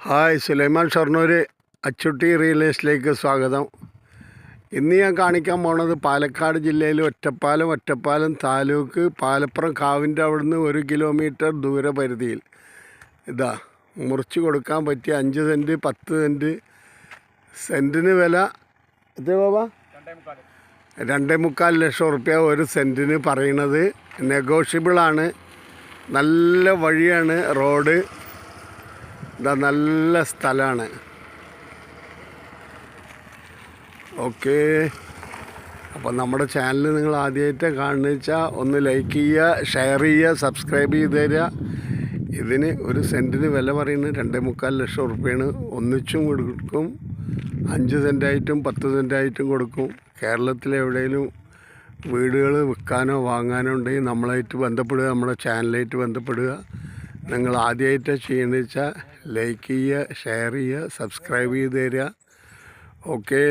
Hi, Sulaiman Shoranur Achutty real എസ്റ്റേറ്റിലേക്ക് സ്വാഗതം. ഇന്ന് ഞാൻ കാണിക്കാൻ പോണത് പാലക്കാട് ജില്ലയിൽ ഒറ്റപ്പാലം താലൂക്ക് പാലപ്പുറം കാവിൻ്റെ അവിടുന്ന് 1 കിലോമീറ്റർ ദൂരപരിധിയിൽ ഇതാ മുറിച്ച് കൊടുക്കാൻ പറ്റിയ 5 സെൻറ്റ് 10 സെൻറ്റ് സെൻറ്റിന് വില എത്ര ബാബാ? 2.25 ലക്ഷം റുപ്യ ഒരു സെൻറ്റിന് പറയണത്. നെഗോഷ്യബിളാണ്. നല്ല വഴിയാണ്, റോഡ് ഇതാ, നല്ല സ്ഥലമാണ്. ഓക്കെ, അപ്പോൾ നമ്മുടെ ചാനൽ നിങ്ങൾ ആദ്യമായിട്ട് കാണുന്നത് വെച്ചാൽ ഒന്ന് ലൈക്ക് ചെയ്യുക, ഷെയർ ചെയ്യുക, സബ്സ്ക്രൈബ് ചെയ്ത് തരിക. ഇതിന് ഒരു സെൻറ്റിന് വില പറയുന്നത് 2.25 ലക്ഷം റുപ്യയാണ്. ഒന്നിച്ചും കൊടുക്കും, 5 സെൻറ്റായിട്ടും 10 സെൻറ്റായിട്ടും കൊടുക്കും. കേരളത്തിലെവിടെയെങ്കിലും വീടുകൾ വിൽക്കാനോ വാങ്ങാനോ ഉണ്ടെങ്കിൽ നമ്മളായിട്ട് ബന്ധപ്പെടുക, നമ്മുടെ ചാനലായിട്ട് ബന്ധപ്പെടുക. നിങ്ങൾ ആദ്യമായിട്ട് ചെയ്യുന്നത് വെച്ചാൽ ലൈക്ക് ചെയ്യുക, ഷെയർ ചെയ്യുക, സബ്സ്ക്രൈബ് ചെയ്ത് തരിക. ഓക്കെ.